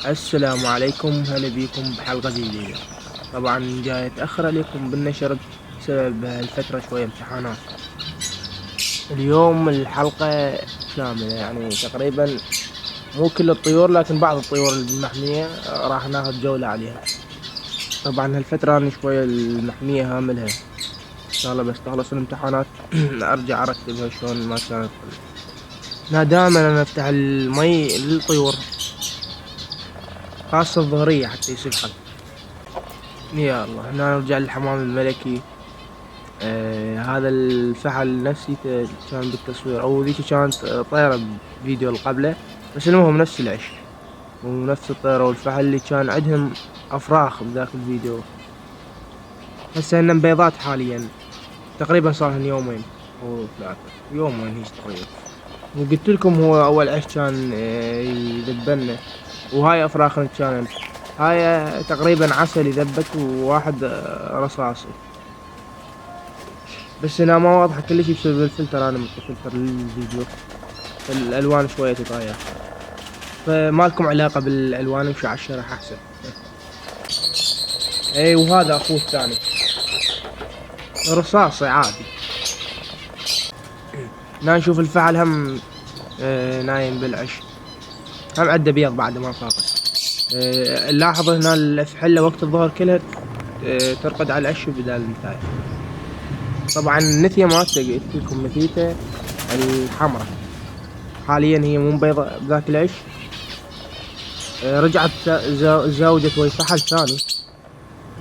السلام عليكم، هلا بيكم بحلقة جديدة. طبعا جاي اتأخر عليكم بالنشر بسبب الفترة شوية امتحانات. اليوم الحلقة شاملة، يعني تقريبا مو كل الطيور لكن بعض الطيور المحمية راح ناخذ جولة عليها. طبعا هالفترة أنا شوية المحمية هاملها، إن شاء الله بس تخلص الامتحانات أرجع أرتبها شلون ما كانت قبل. أنا دائما أنا أفتح المي للطيور، خاصة الظهرية حتى يسبحن. يا الله، هنا نرجع للحمام الملكي. هذا الفحل نفسيته كان بالتصوير، او ذيك كانت طيرة بفيديو اللي قبله، بس المهم نفس العش ونفس الطيرة والفحل اللي كان عندهم افراخ بذاك الفيديو. هسه هن بيضات حاليا، تقريبا صار لهن يومين او ثلاثة، يومين هيك تقريبا. وقلت لكم هو اول عش كان يذبلنا، وهاي افراخ كانت، هاي تقريبا عسل ذبت وواحد رصاصي. بس هنا ما واضحة كل شي بسبب الفلتر، انا مطفي فلتر للفيديو، الالوان شوية تتغير، فما لكم علاقة بالالوان، امشوا على الشرح احسن. اي وهذا اخوه الثاني رصاصي عادي. هنا نشوف الفحل هم نايم بالعش، هم عنده بيض بعد ما فاقس. نلاحظ هنا الفحلة وقت الظهر كلها ترقد على العش بدال النتاية. طبعا النثية مالته قلت لكم نثيته الحمراء، حاليا هي مو بيضة بذاك العش. رجعت زوجت ويا فحل ثاني،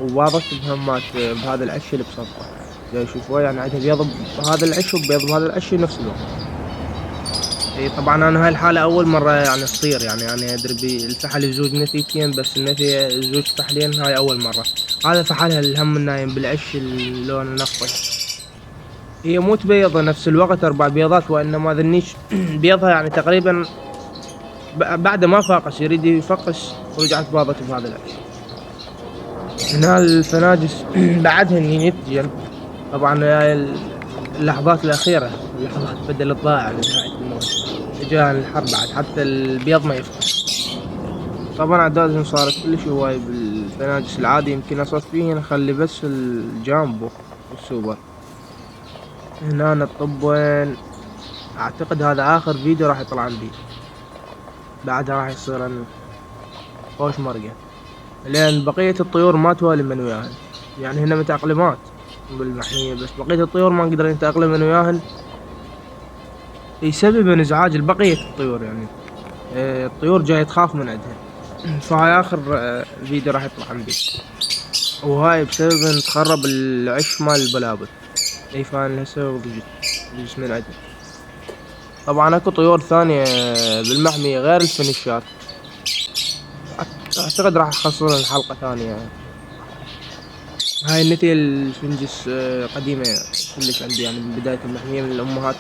وواضت بهمات بهذا العش اللي بصفه. زي شوفوا يعني عندها بيض بهذا العش وبيض بهذا العش نفس الوقت. اي طبعا انا هاي الحالة اول مرة يعني تصير، يعني انا ادري بالفحل يزوج نثيتين، بس النثية يزوج فحلين هاي اول مرة. هذا فحلها الهم النايم بالعش اللون النقطي. هي مو تبيض نفس الوقت اربع بيضات، وانما ذنيش بيضها يعني تقريبا بعد ما فاقس يريد يفقس ورجعت باضت بهذا العش. هنا الفناجس بعدهن ينتجن. طبعا هاي اللحظات الأخيرة، اللحظات بدل الضائع لنهاية الموسم، جاء الحر بعد حتى البيض ما يفقس. طبعا أعدادهم صارت كلش هواي بالفناجس العادي، يمكن أصفيهن أخلي بس الجامبو والسوبر. هنا الطبين أعتقد هذا آخر فيديو راح يطلع عندي، بعدها راح يصير خوش مرقة، لأن بقية الطيور ما توالي من وياهن، يعني هن متأقلمات بالمحمية، بس بقية الطيور ما قدروا يتأقلم من وياهن، يسبب انزعاج لبقية الطيور يعني. الطيور جاية تخاف من عندها. فهاي آخر فيديو راح يطلع عندي، وهاي بسبب ان تخرب العش مال البلابل. اي فان هسه وضجت من عندها. طبعا اكو طيور ثانية بالمحمية غير الفينيشات، اعتقد راح اخصص حلقة ثانية. هاي النتي الفنجس قديمة كلش عندي، يعني من بداية المحمية، من الأمهات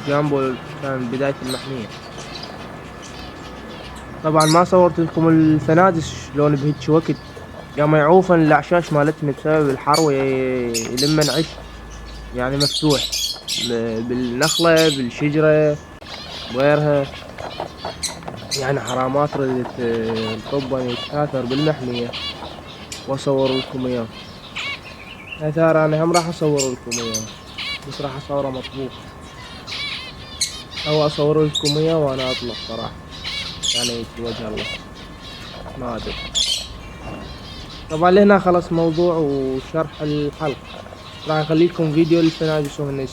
الجامبو كان من بداية المحمية. طبعا ما صورت لكم الفنادس شلون بهيج وقت قام يعوفن الأعشاش مالتهن بسبب الحر ويلمن عش يعني مفتوح بالنخلة بالشجرة وغيرها. يعني حرامات ردت الطب يتكاثر بالمحمية، واصور لكم اياه. اثار انا هم راح اصور لكم اياه، بس راح اصوره مطبوخ، او اصور لكم اياه وانا اطلق صراحة، يعني في وجه الله ما ادري. طبعا لهنا خلص موضوع وشرح الحلقة، راح اخلي لكم فيديو للفناجس وهن